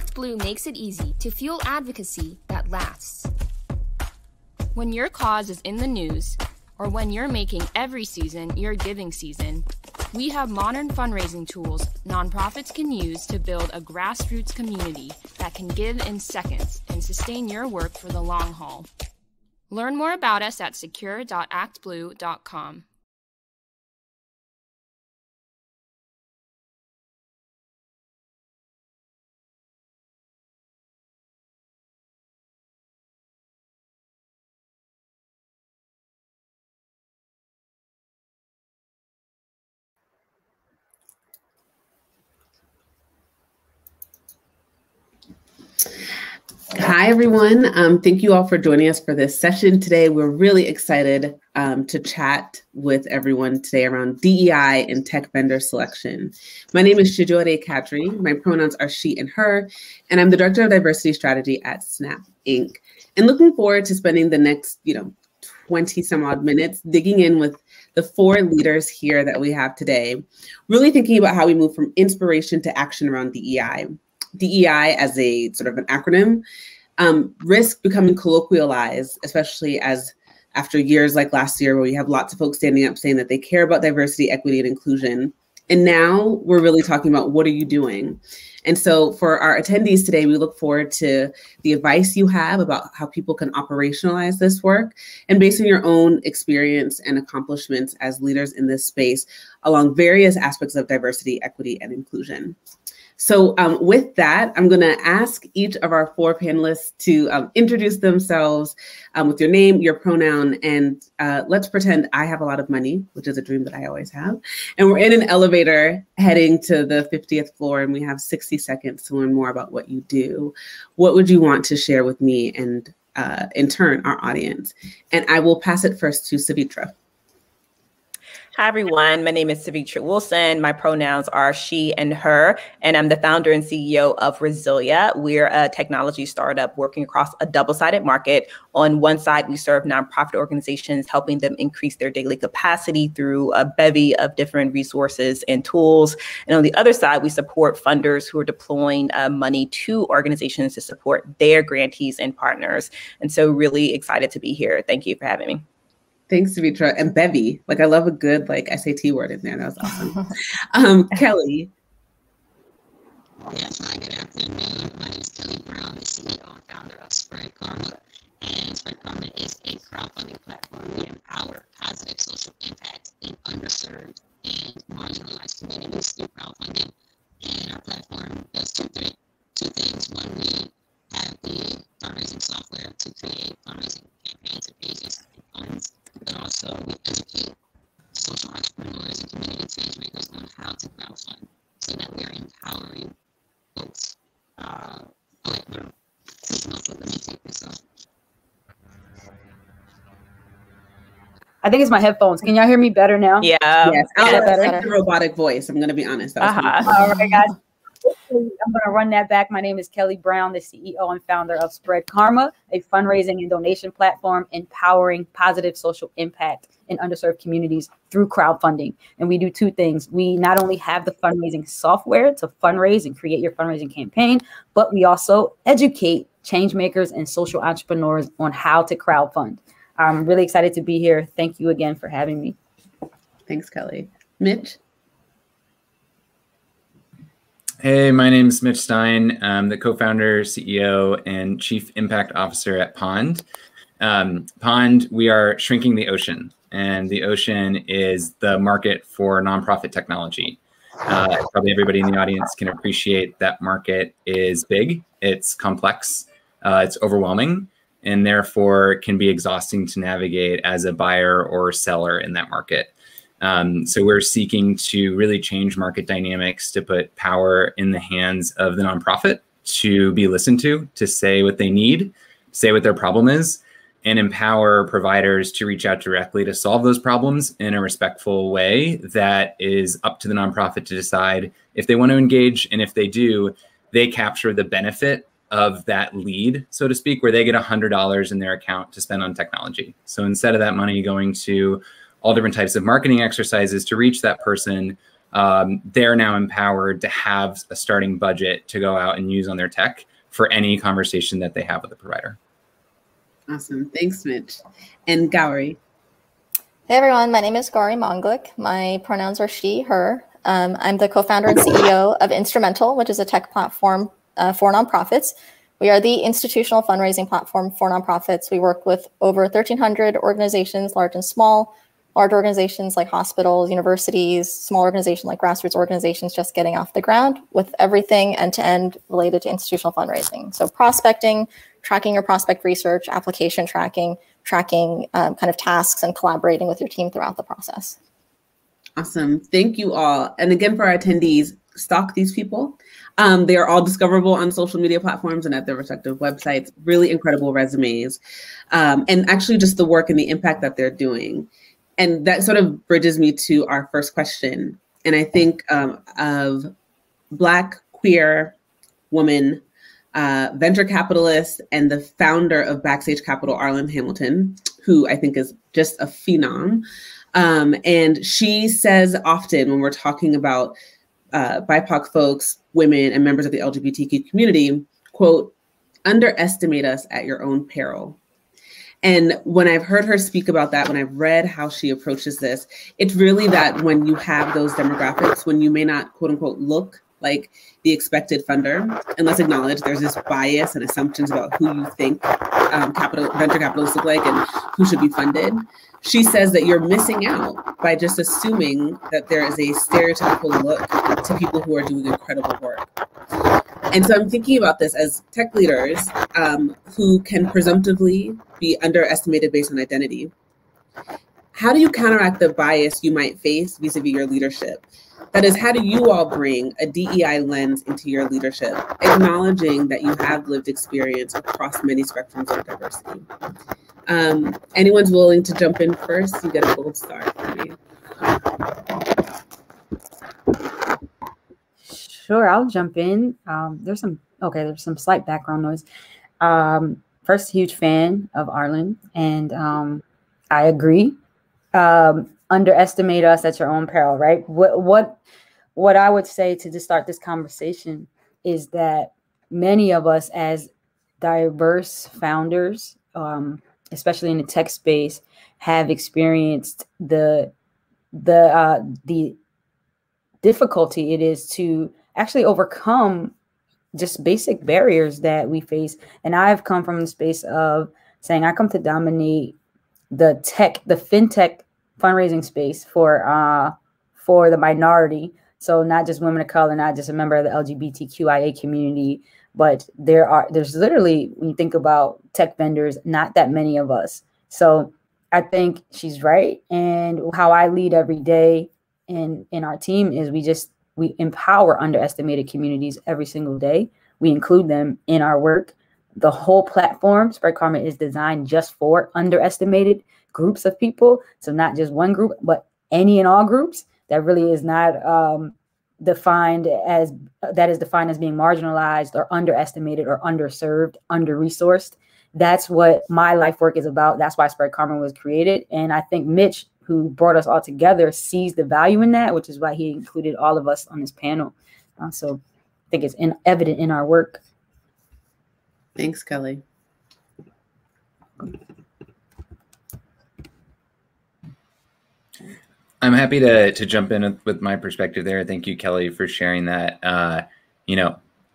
ActBlue makes it easy to fuel advocacy that lasts. When your cause is in the news, or when you're making every season your giving season, we have modern fundraising tools nonprofits can use to build a grassroots community that can give in seconds and sustain your work for the long haul. Learn more about us at secure.actblue.com. Hi, everyone. Thank you all for joining us for this session today. We're really excited to chat with everyone today around DEI and tech vendor selection. My name is Shijuade Kadree. My pronouns are she and her, and I'm the Director of Diversity Strategy at Snap Inc. And looking forward to spending the next 20 some odd minutes digging in with the four leaders here that we have today, really thinking about how we move from inspiration to action around DEI. DEI as a sort of an acronym, risk becoming colloquialized, especially as after years like last year where we have lots of folks standing up saying that they care about diversity, equity, and inclusion. And now we're really talking about what are you doing? And so for our attendees today, we look forward to the advice you have about how people can operationalize this work and based on your own experience and accomplishments as leaders in this space along various aspects of diversity, equity, and inclusion. So with that, I'm going to ask each of our four panelists to introduce themselves with your name, your pronoun, and let's pretend I have a lot of money, which is a dream that I always have. And we're in an elevator heading to the 50th floor, and we have 60 seconds to learn more about what you do. What would you want to share with me and, in turn, our audience? And I will pass it first to Savitra. Hi, everyone. My name is Savitra Wilson. My pronouns are she and her, and I'm the founder and CEO of Resilia. We're a technology startup working across a double-sided market. On one side, we serve nonprofit organizations, helping them increase their daily capacity through a bevy of different resources and tools. And on the other side, we support funders who are deploying money to organizations to support their grantees and partners. And so really excited to be here. Thank you for having me. Thanks, Savitra. And bevy, I love a good SAT word in there. That was awesome. Kelly. Yes, hi, good afternoon. My name is Kelly Brown, the CEO and founder of Spread Karma. And Spread Karma is a crowdfunding platform. We empower positive social impact in underserved and marginalized communities through crowdfunding. And our platform does two things. One, we have the fundraising software to create fundraising campaigns and pages and funds. But also we educate social entrepreneurs and community change makers on how to crowdfund so that we are empowering folks. Let me take this off. I think it's my headphones. Can y'all hear me better now? Yeah. Yes, I like the robotic voice. I'm going to be honest. All right, guys. I'm going to run that back. My name is Kelly Brown, the CEO and founder of Spread Karma, a fundraising and donation platform empowering positive social impact in underserved communities through crowdfunding. And we do two things. We not only have the fundraising software to fundraise and create your fundraising campaign, but we also educate change makers and social entrepreneurs on how to crowdfund. I'm really excited to be here. Thank you again for having me. Thanks, Kelly. Mitch? Hey, my name is Mitch Stein. I'm the co-founder, CEO, and Chief Impact Officer at Pond. Pond, we are shrinking the ocean, and the ocean is the market for nonprofit technology. Probably everybody in the audience can appreciate that market is big, it's complex, it's overwhelming, and therefore can be exhausting to navigate as a buyer or seller in that market. So we're seeking to really change market dynamics to put power in the hands of the nonprofit to be listened to say what they need, say what their problem is, and empower providers to reach out directly to solve those problems in a respectful way that is up to the nonprofit to decide if they want to engage. And if they do, they capture the benefit of that lead, so to speak, where they get $100 in their account to spend on technology. So instead of that money going to all different types of marketing exercises to reach that person, they're now empowered to have a starting budget to go out and use on their tech for any conversation that they have with the provider. Awesome. Thanks, Mitch. And Gauri. Hey everyone, my name is Gauri Monglik. My pronouns are she, her. I'm the co-founder and CEO of Instrumental, which is a tech platform for nonprofits. We are the institutional fundraising platform for nonprofits. We work with over 1,300 organizations, large and small, large organizations like hospitals, universities, small organizations like grassroots organizations just getting off the ground, with everything end-to-end related to institutional fundraising. So prospecting, tracking your prospect research, application tracking kind of tasks, and collaborating with your team throughout the process. Awesome. Thank you all. And again, for our attendees, stalk these people. They are all discoverable on social media platforms and at their respective websites. Really incredible resumes. And actually just the work and the impact that they're doing. And that sort of bridges me to our first question. And I think of Black, queer woman, venture capitalist, and the founder of Backstage Capital, Arlen Hamilton, who I think is just a phenom. And she says often when we're talking about BIPOC folks, women, and members of the LGBTQ community, quote, underestimate us at your own peril. And when I've heard her speak about that, when I've read how she approaches this, it's really that when you have those demographics, when you may not, quote unquote, look like the expected funder, and let's acknowledge there's this bias and assumptions about who you think venture capitalists look like and who should be funded. She says that you're missing out by just assuming that there is a stereotypical look to people who are doing incredible work. And so I'm thinking about this as tech leaders who can presumptively be underestimated based on identity. How do you counteract the bias you might face vis-a-vis your leadership? That is, how do you all bring a DEI lens into your leadership, acknowledging that you have lived experience across many spectrums of diversity? Anyone's willing to jump in first? You get a gold star for me. Sure, I'll jump in. There's some slight background noise. First, huge fan of Arlen, and I agree. Underestimate us at your own peril, right? What I would say to start this conversation is that many of us as diverse founders, especially in the tech space, have experienced the difficulty it is to actually overcome just basic barriers that we face. And I've come from the space of saying I come to dominate the fintech fundraising space for the minority. So not just women of color, not just a member of the LGBTQIA community, but there's literally, when you think about tech vendors, not that many of us. So I think she's right. And how I lead every day in our team is we empower underestimated communities every single day. We include them in our work. The whole platform, Spread Karma, is designed just for underestimated groups of people. So not just one group, but any and all groups. That really is not defined as being marginalized or underestimated or underserved, under-resourced. That's what my life work is about. That's why Spread Karma was created. And I think Mitch, who brought us all together, sees the value in that, which is why he included all of us on this panel. So I think it's evident in our work. Thanks, Kelly. I'm happy to jump in with my perspective there. Thank you, Kelly, for sharing that.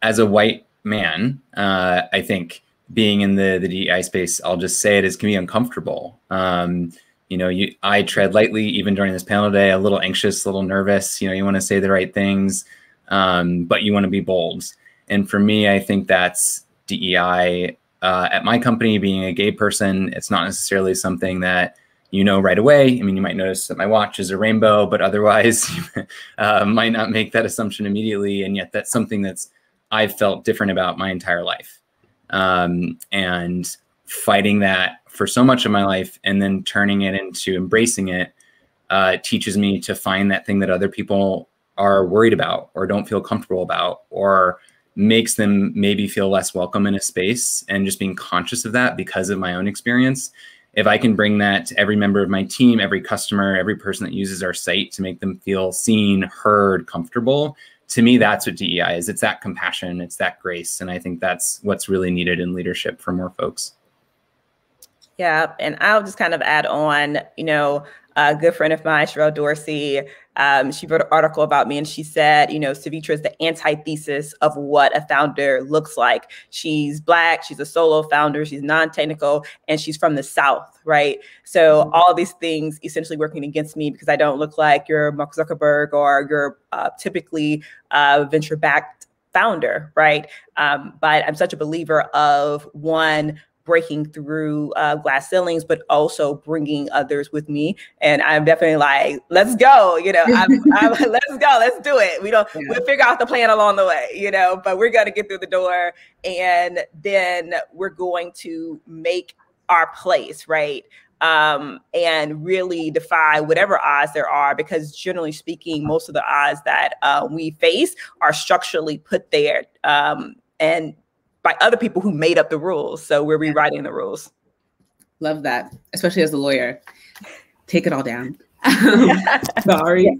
As a white man, I think being in the DEI space, I'll just say it, can be uncomfortable. I tread lightly even during this panel today, a little anxious, a little nervous. You want to say the right things, but you want to be bold. And for me, I think that's DEI. At my company, being a gay person, it's not necessarily something that right away. I mean, you might notice that my watch is a rainbow, but otherwise you might not make that assumption immediately. And yet that's something I've felt different about my entire life. And fighting that for so much of my life and then turning it into embracing it teaches me to find that thing that other people are worried about or don't feel comfortable about, or makes them maybe feel less welcome in a space, and just being conscious of that because of my own experience if I can bring that to every member of my team, every customer, every person that uses our site to make them feel seen, heard, comfortable, to me, that's what DEI is. It's that compassion, it's that grace. And I think that's what's really needed in leadership for more folks. Yeah, and I'll just kind of add on, a good friend of mine, Cheryl Dorsey, she wrote an article about me and she said, Savitra is the antithesis of what a founder looks like. She's Black, she's a solo founder, she's non-technical, and she's from the South, right? So all of these things essentially working against me because I don't look like your Mark Zuckerberg or your typically venture-backed founder, right? But I'm such a believer of one, breaking through glass ceilings, but also bringing others with me. And I'm definitely like, let's go, let's go, let's do it. We'll figure out the plan along the way, but we're going to get through the door and then we're going to make our place, right? And really defy whatever odds there are, because generally speaking, most of the odds that we face are structurally put there. And by other people who made up the rules. So we're rewriting the rules. Love that, especially as a lawyer. Take it all down. Sorry.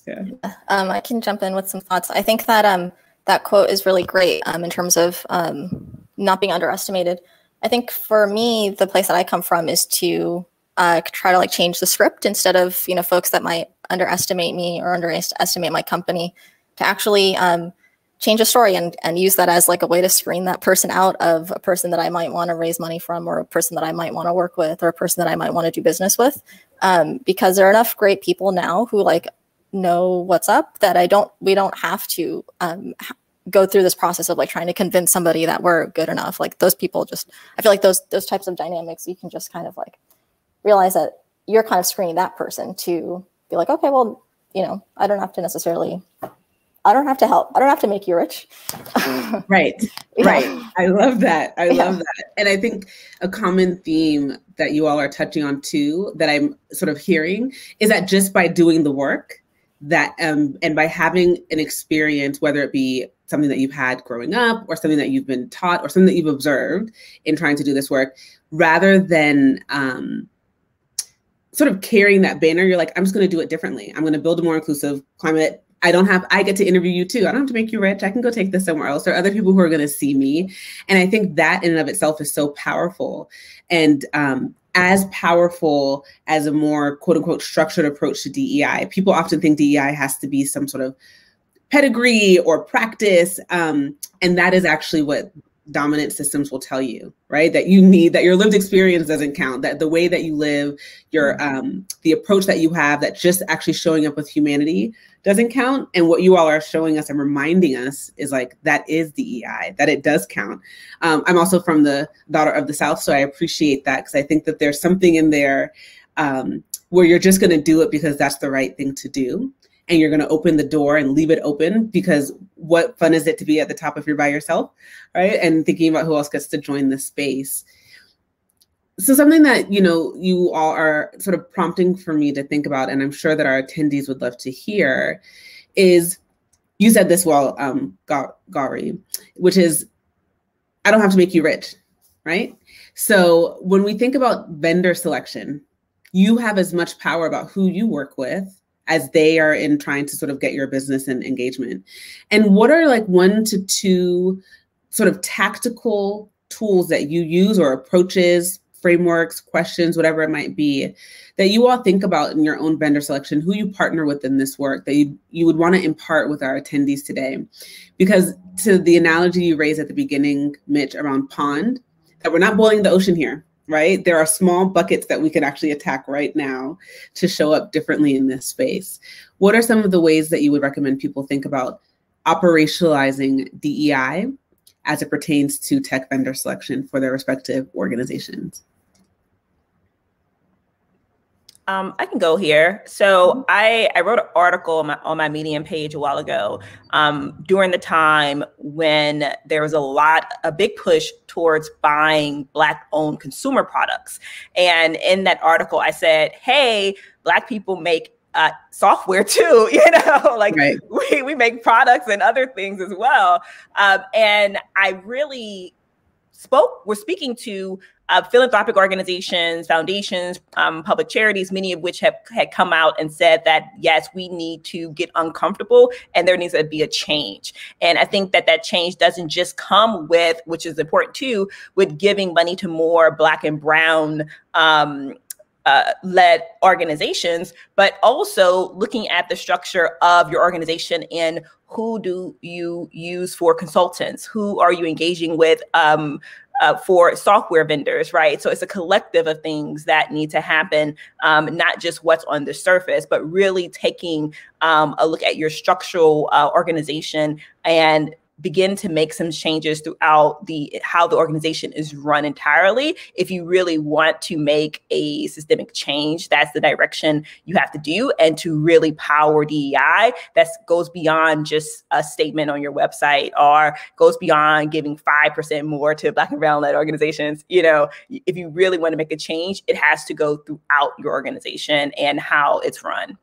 Yeah. I can jump in with some thoughts. I think that that quote is really great in terms of not being underestimated. I think for me, the place that I come from is to try to change the script instead of, folks that might underestimate me or underestimate my company, to actually change a story and use that as a way to screen that person out of a person that I might want to raise money from, or a person that I might want to work with, or a person that I might want to do business with. Because there are enough great people now who know what's up that we don't have to go through this process of trying to convince somebody that we're good enough. Those people I feel like those types of dynamics, you can just kind of realize that you're kind of screening that person to be like, okay, well, I don't have to necessarily, I don't have to help. I don't have to make you rich. Right. I love that. I love that. And I think a common theme that you all are touching on too, that I'm sort of hearing, is that just by doing the work that, and by having an experience, whether it be something that you've had growing up or something that you've been taught or something that you've observed in trying to do this work, rather than sort of carrying that banner, you're like, I'm just going to do it differently. I'm going to build a more inclusive climate. I get to interview you too. I don't have to make you rich. I can go take this somewhere else. There are other people who are going to see me. And I think that in and of itself is so powerful. And as powerful as a more quote unquote structured approach to DEI. People often think DEI has to be some sort of pedigree or practice. And that is actually what dominant systems will tell you, right? That your lived experience doesn't count, that the way that you live, your the approach that you have, that just actually showing up with humanity doesn't count. And what you all are showing us and reminding us is that is DEI, that it does count. I'm also from the daughter of the South, so I appreciate that, because I think that there's something in there where you're just going to do it because that's the right thing to do. And you're going to open the door and leave it open, because what fun is it to be at the top if you're by yourself, right? And thinking about who else gets to join this space. So something that, you all are sort of prompting for me to think about, and I'm sure that our attendees would love to hear, is, you said this well, Gary, which is, I don't have to make you rich, right? So when we think about vendor selection, you have as much power about who you work with as they are in trying to sort of get your business and engagement. And what are 1 to 2 sort of tactical tools that you use, or approaches, frameworks, questions, whatever it might be, that you all think about in your own vendor selection, who you partner with in this work, that you would want to impart with our attendees today? Because to the analogy you raised at the beginning, Mitch, around pond, that we're not boiling the ocean here, right? There are small buckets that we could actually attack right now to show up differently in this space. What are some of the ways that you would recommend people think about operationalizing DEI as it pertains to tech vendor selection for their respective organizations? I can go here. So I wrote an article on my Medium page a while ago during the time when there was a big push towards buying Black-owned consumer products. And in that article, I said, hey, Black people make software too, right. we make products and other things as well. And I really was speaking to philanthropic organizations, foundations, public charities, many of which had come out and said that, yes, we need to get uncomfortable and there needs to be a change. And I think that that change doesn't just come with, which is important too, with giving money to more Black and Brown led organizations, but also looking at the structure of your organization and who do you use for consultants? Who are you engaging with for software vendors, right? So it's a collective of things that need to happen, not just what's on the surface, but really taking a look at your structural organization and begin to make some changes throughout how the organization is run entirely. If you really want to make a systemic change, that's the direction you have to do. And to really power DEI, that goes beyond just a statement on your website or goes beyond giving 5% more to Black and Brown led organizations. You know, if you really want to make a change, it has to go throughout your organization and how it's run.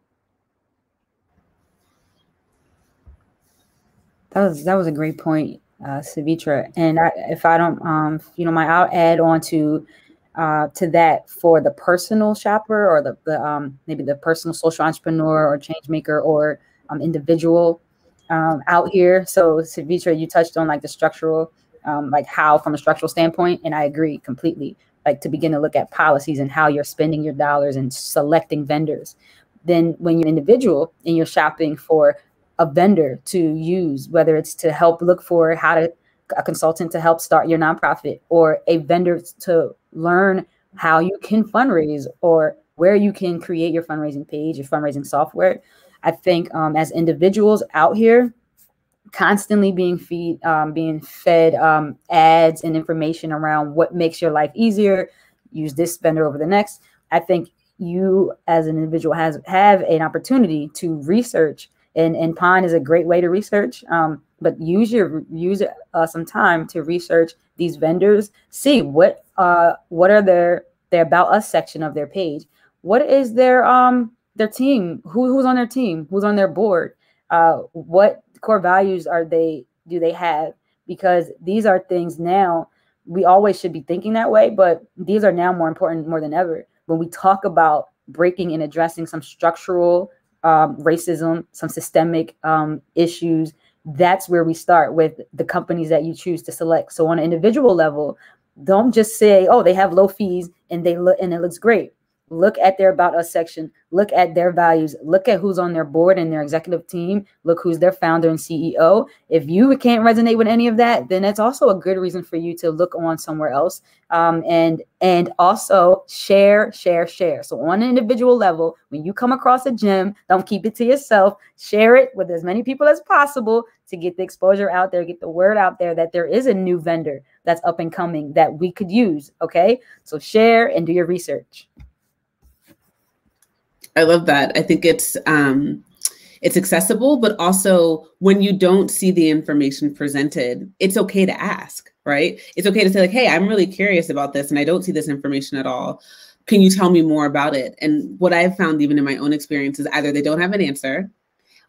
That was a great point, Savitra. And if I don't, I'll add on to that for the personal shopper or the maybe the personal social entrepreneur or change maker or individual out here. So Savitra, you touched on like the structural, like how from a structural standpoint, and I agree completely. Like to begin to look at policies and how you're spending your dollars and selecting vendors. Then when you're an individual and you're shopping for a vendor to use, whether it's to help look for a consultant to help start your nonprofit, or a vendor to learn how you can fundraise or where you can create your fundraising page, your fundraising software. I think as individuals out here, constantly being fed ads and information around what makes your life easier, use this vendor over the next. I think you as an individual have an opportunity to research. And Pond is a great way to research, but use some time to research these vendors. See what are their About Us section of their page. What is their team? Who's on their team? Who's on their board? What core values do they have? Because these are things now we always should be thinking that way, but these are now more important more than ever when we talk about breaking and addressing some structural racism, some systemic issues. That's where we start with the companies that you choose to select. So on an individual level, don't just say, oh, they have low fees and it looks great. Look at their About Us section, look at their values, look at who's on their board and their executive team, look who's their founder and CEO. If you can't resonate with any of that, then that's also a good reason for you to look on somewhere else. And also share. So on an individual level, when you come across a gem, don't keep it to yourself. Share it with as many people as possible to get the exposure out there, get the word out there that there is a new vendor that's up and coming that we could use. Okay, so share and do your research. I love that. I think it's accessible, but also when you don't see the information presented, it's okay to ask, right? It's okay to say like, hey, I'm really curious about this and I don't see this information at all. Can you tell me more about it? And what I've found even in my own experience is either they don't have an answer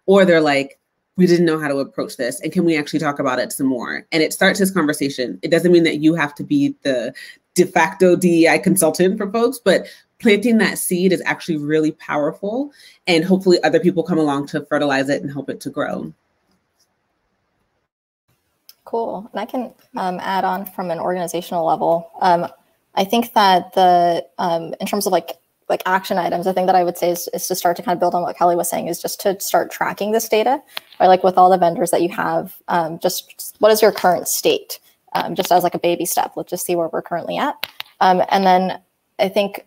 or they're like, we didn't know how to approach this. And can we actually talk about it some more? And it starts this conversation. It doesn't mean that you have to be the de facto DEI consultant for folks, but planting that seed is actually really powerful, and hopefully other people come along to fertilize it and help it to grow. Cool. And I can add on from an organizational level. I think that in terms of like action items, the thing that I would say is to start to kind of build on what Kelly was saying, is just to start tracking this data, right? Like with all the vendors that you have, just what is your current state? Just as like a baby step, let's just see where we're currently at. And then I think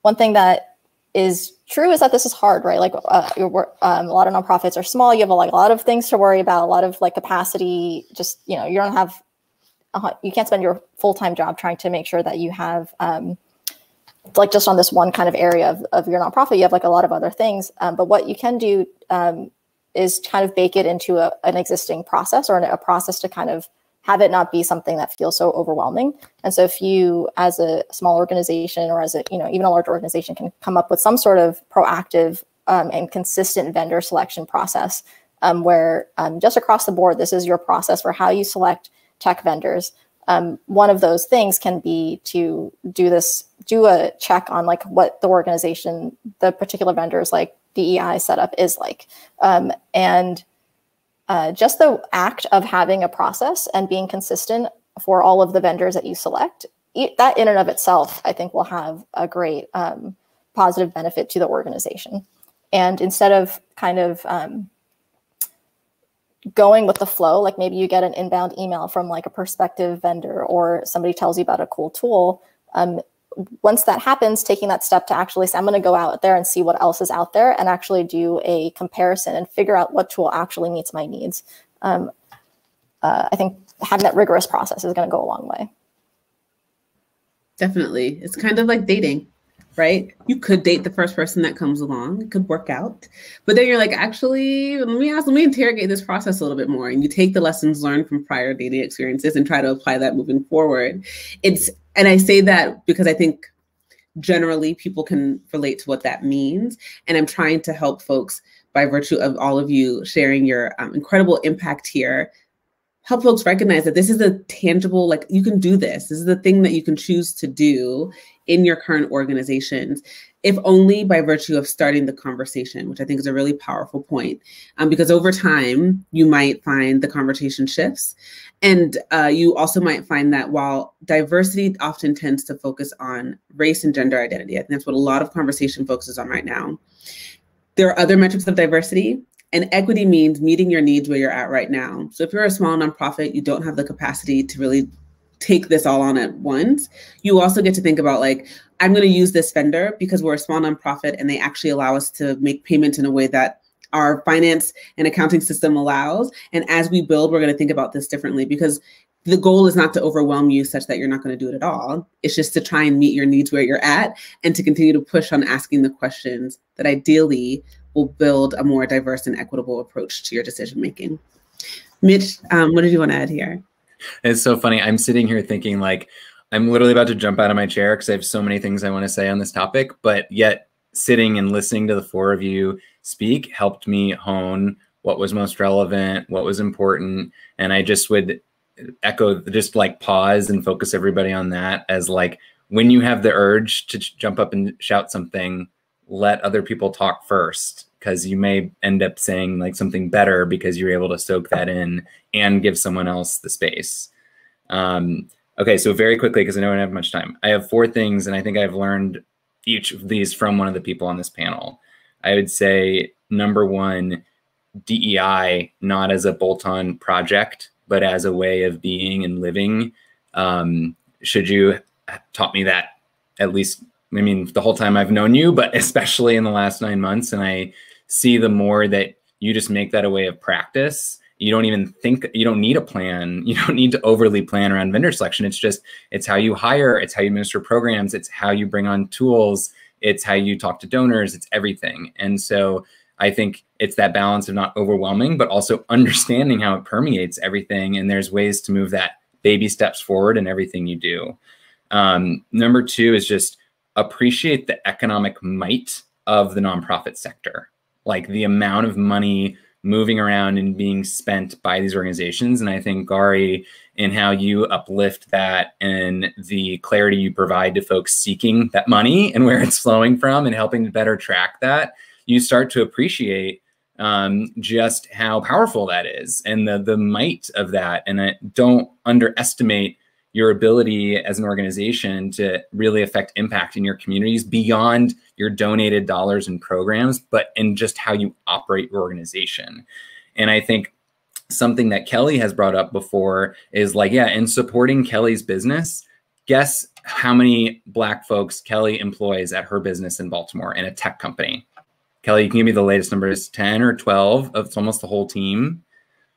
one thing that is true is that this is hard, right? Like a lot of nonprofits are small. You have a lot of things to worry about, a lot of like capacity. Just, you don't have, you can't spend your full-time job trying to make sure that you have like just on this one kind of area of your nonprofit. You have like a lot of other things. But what you can do is kind of bake it into an existing process, or a process to kind of have it not be something that feels so overwhelming. And so if you, as a small organization or as a, even a large organization, can come up with some sort of proactive and consistent vendor selection process where just across the board, this is your process for how you select tech vendors. One of those things can be to do a check on like what the organization, the particular vendor's like DEI setup is like. And just the act of having a process and being consistent for all of the vendors that you select, that in and of itself, I think will have a great positive benefit to the organization. And instead of kind of going with the flow, like maybe you get an inbound email from like a prospective vendor or somebody tells you about a cool tool. Once that happens, taking that step to actually say, I'm going to go out there and see what else is out there and actually do a comparison and figure out what tool actually meets my needs. I think having that rigorous process is going to go a long way. Definitely. It's kind of like dating, right? You could date the first person that comes along. It could work out. But then you're like, actually, let me interrogate this process a little bit more. And you take the lessons learned from prior dating experiences and try to apply that moving forward. And I say that because I think generally people can relate to what that means. And I'm trying to help folks by virtue of all of you sharing your incredible impact here, help folks recognize that this is a tangible, like you can do this. This is the thing that you can choose to do in your current organizations, if only by virtue of starting the conversation, which I think is a really powerful point. Because over time, you might find the conversation shifts. And you also might find that while diversity often tends to focus on race and gender identity, I think that's what a lot of conversation focuses on right now. There are other metrics of diversity. And equity means meeting your needs where you're at right now. So if you're a small nonprofit, you don't have the capacity to really take this all on at once. You also get to think about like, I'm going to use this vendor because we're a small nonprofit and they actually allow us to make payments in a way that our finance and accounting system allows. And as we build, we're going to think about this differently because the goal is not to overwhelm you such that you're not going to do it at all. It's just to try and meet your needs where you're at and to continue to push on asking the questions that ideally will build a more diverse and equitable approach to your decision-making. Mitch, what did you want to add here? It's so funny. I'm sitting here thinking like, I'm literally about to jump out of my chair because I have so many things I want to say on this topic, but yet sitting and listening to the four of you speak helped me hone what was most relevant, what was important. And I just would echo, just like pause and focus everybody on that as like, when you have the urge to jump up and shout something, let other people talk first, because you may end up saying like something better because you're able to soak that in and give someone else the space. Okay, so very quickly, because I know I don't have much time. I have 4 things, and I think I've learned each of these from one of the people on this panel. I would say, number 1, DEI, not as a bolt-on project, but as a way of being and living. Shijuade taught me that, at least, I mean, the whole time I've known you, but especially in the last 9 months. And I see the more that you just make that a way of practice, you don't even think, you don't need a plan. You don't need to overly plan around vendor selection. It's just, it's how you hire, it's how you administer programs, it's how you bring on tools, it's how you talk to donors, it's everything. And so I think it's that balance of not overwhelming, but also understanding how it permeates everything. And there's ways to move that baby steps forward in everything you do. Number 2 is just appreciate the economic might of the nonprofit sector, like the amount of money moving around and being spent by these organizations. And I think, Gari, in how you uplift that and the clarity you provide to folks seeking that money and where it's flowing from and helping to better track that, you start to appreciate just how powerful that is and the might of that. And don't underestimate your ability as an organization to really affect impact in your communities beyond your donated dollars and programs, but in just how you operate your organization. And I think something that Kelly has brought up before is like, yeah, in supporting Kelly's business, guess how many Black folks Kelly employs at her business in Baltimore in a tech company. Kelly, you can give me the latest number. It's 10 or 12. It's almost the whole team.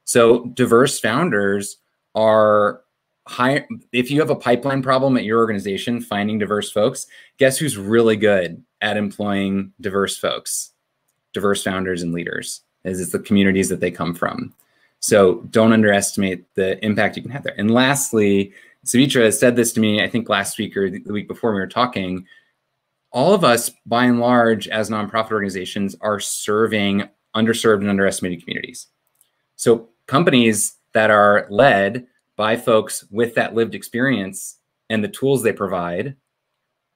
So diverse founders are high. If you have a pipeline problem at your organization, finding diverse folks, guess who's really good at employing diverse folks, diverse founders and leaders, as it's the communities that they come from. So don't underestimate the impact you can have there. And lastly, Savitra said this to me, I think last week or the week before we were talking, all of us, by and large, as nonprofit organizations, are serving underserved and underestimated communities. So companies that are led by folks with that lived experience and the tools they provide,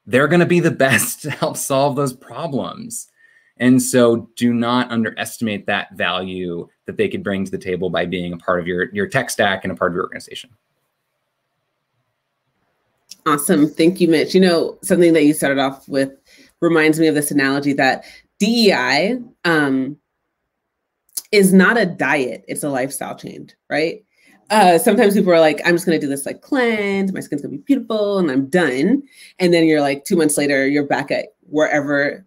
they're going to be the best to help solve those problems. And so do not underestimate that value that they could bring to the table by being a part of your tech stack and a part of your organization. Awesome. Thank you, Mitch. You know, something that you started off with reminds me of this analogy that DEI is not a diet, it's a lifestyle change, right? Sometimes people are like, I'm just going to do this like cleanse, my skin's going to be beautiful and I'm done. And then you're like 2 months later, you're back at wherever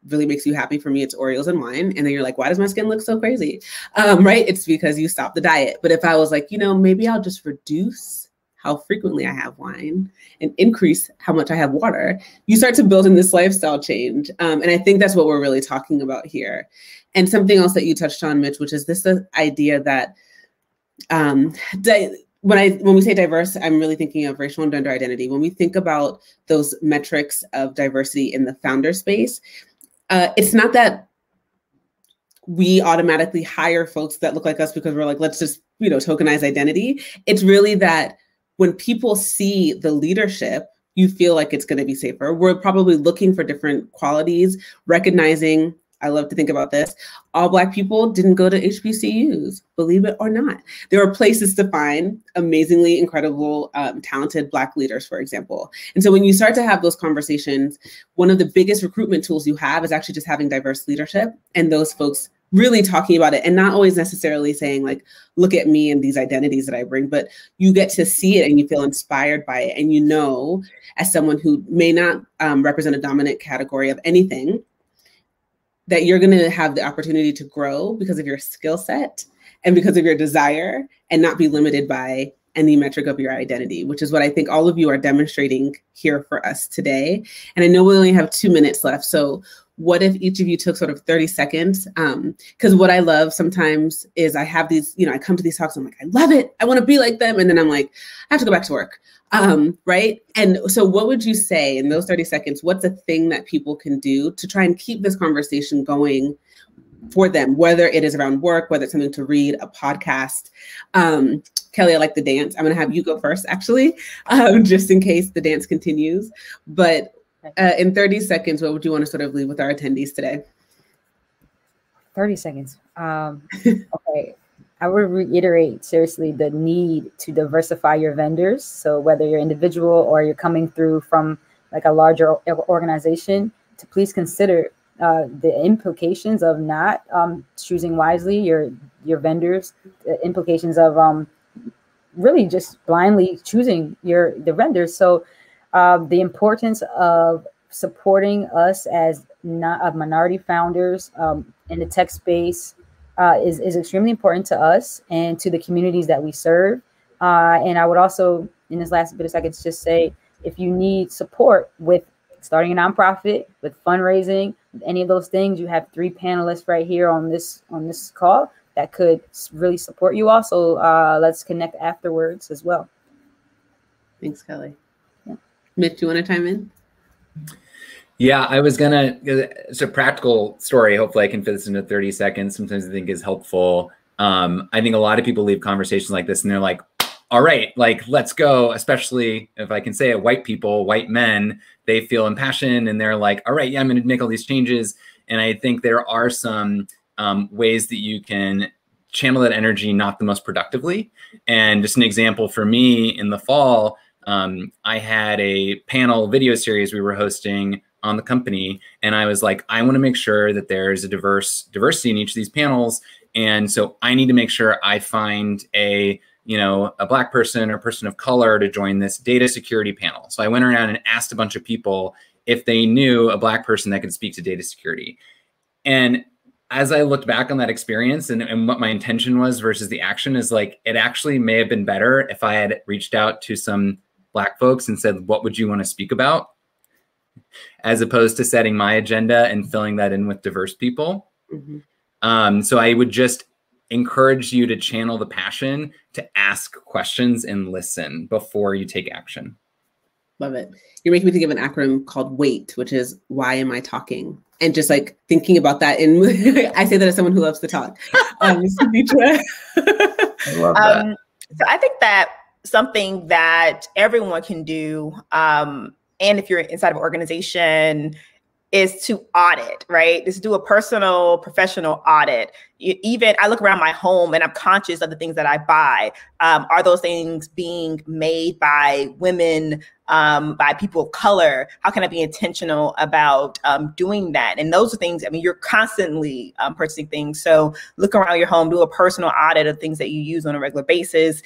really makes you happy. For me, it's Oreos and wine. And then you're like, why does my skin look so crazy? Right? It's because you stopped the diet. But if I was like, you know, maybe I'll just reduce how frequently I have wine and increase how much I have water, you start to build in this lifestyle change. And I think that's what we're really talking about here. And something else that you touched on, Mitch, which is this idea that when we say diverse, I'm really thinking of racial and gender identity. When we think about those metrics of diversity in the founder space, it's not that we automatically hire folks that look like us because we're like, let's just, you know, tokenize identity. It's really that when people see the leadership, you feel like it's going to be safer. We're probably looking for different qualities, recognizing, I love to think about this, all Black people didn't go to HBCUs, believe it or not. There are places to find amazingly incredible, talented Black leaders, for example. And so when you start to have those conversations, one of the biggest recruitment tools you have is actually just having diverse leadership and those folks really talking about it and not always necessarily saying like, look at me and these identities that I bring, but you get to see it and you feel inspired by it. And you know, as someone who may not represent a dominant category of anything, that you're going to have the opportunity to grow because of your skill set and because of your desire and not be limited by any metric of your identity, which is what I think all of you are demonstrating here for us today. And I know we only have 2 minutes left. So what if each of you took sort of 30 seconds? Because what I love sometimes is I have these, you know, I come to these talks, I'm like, I love it. I want to be like them. And then I'm like, I have to go back to work. Right. And so what would you say in those 30 seconds? What's a thing that people can do to try and keep this conversation going for them, whether it is around work, whether it's something to read, a podcast? Kelly, I like the dance. I'm going to have you go first, actually, just in case the dance continues. But in 30 seconds, what would you want to sort of leave with our attendees today? 30 seconds. Okay. I would reiterate seriously the need to diversify your vendors. So whether you're individual or you're coming through from like a larger organization, to please consider the implications of not choosing wisely your vendors, the implications of really just blindly choosing the vendors. So the importance of supporting us as minority founders in the tech space is extremely important to us and to the communities that we serve. And I would also, in this last bit of seconds, just say, if you need support with starting a nonprofit, with fundraising, with any of those things, you have 3 panelists right here on this call that could really support you all. So let's connect afterwards as well. Thanks, Kelly. Yeah. Mitch, you want to chime in? Yeah, I was it's a practical story. Hopefully I can fit this into 30 seconds. Sometimes I think is helpful. I think a lot of people leave conversations like this and they're like, all right, like, let's go. Especially if I can say it, white people, white men, they feel impassioned and they're like, all right, yeah, I'm going to make all these changes. And I think there are some ways that you can channel that energy not the most productively. And just an example for me, in the fall, I had a panel video series we were hosting on the company. And I was like, I want to make sure that there's a diversity in each of these panels. And so I need to make sure I find a Black person or person of color to join this data security panel. So I went around and asked a bunch of people if they knew a Black person that could speak to data security. And as I looked back on that experience and what my intention was versus the action is like, it actually may have been better if I had reached out to some Black folks and said, what would you want to speak about? As opposed to setting my agenda and filling that in with diverse people. Mm-hmm. So I would just encourage you to channel the passion to ask questions and listen before you take action. Love it. You're making me think of an acronym called WAIT, which is why am I talking? And just like thinking about that. And I say that as someone who loves to talk. I love that. So I think that something that everyone can do. And if you're inside of an organization, is to audit, right? Is to do a personal, professional audit. Even I look around my home and I'm conscious of the things that I buy. Are those things being made by women, by people of color? How can I be intentional about doing that? And those are things, I mean, you're constantly purchasing things. So look around your home, do a personal audit of things that you use on a regular basis,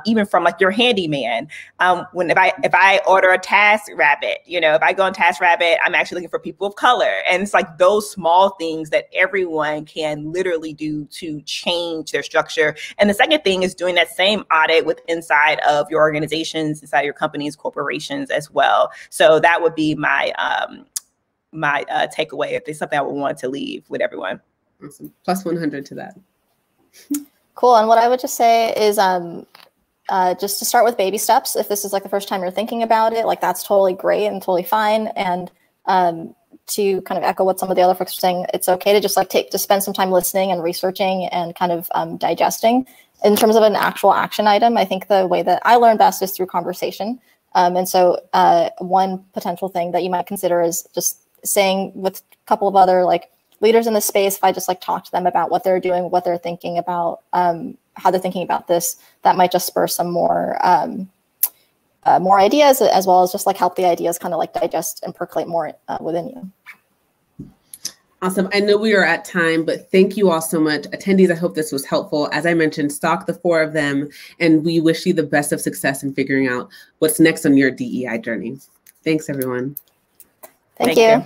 even from like your handyman. If I order a TaskRabbit, if I go on TaskRabbit, I'm actually looking for people of color. And it's like those small things that everyone can literally do to change their structure. And the second thing is doing that same audit with inside of your organizations, inside your companies, corporations as well. So that would be my my takeaway, if there's something I would want to leave with everyone. Awesome. Plus 100 to that. Cool. And what I would just say is just to start with baby steps. If this is like the first time you're thinking about it, like that's totally great and totally fine. And to kind of echo what some of the other folks are saying, it's okay to just like to spend some time listening and researching and kind of digesting. In terms of an actual action item, I think the way that I learn best is through conversation. And so one potential thing that you might consider is just saying with a couple of other like leaders in the space, if I just like talk to them about what they're doing, what they're thinking about, how they're thinking about this, that might just spur some more ideas, as well as just like help the ideas kind of like digest and percolate more within you. Awesome. I know we are at time, but thank you all so much. Attendees, I hope this was helpful. As I mentioned, stalk the 4 of them, and we wish you the best of success in figuring out what's next on your DEI journey. Thanks, everyone. Thank you.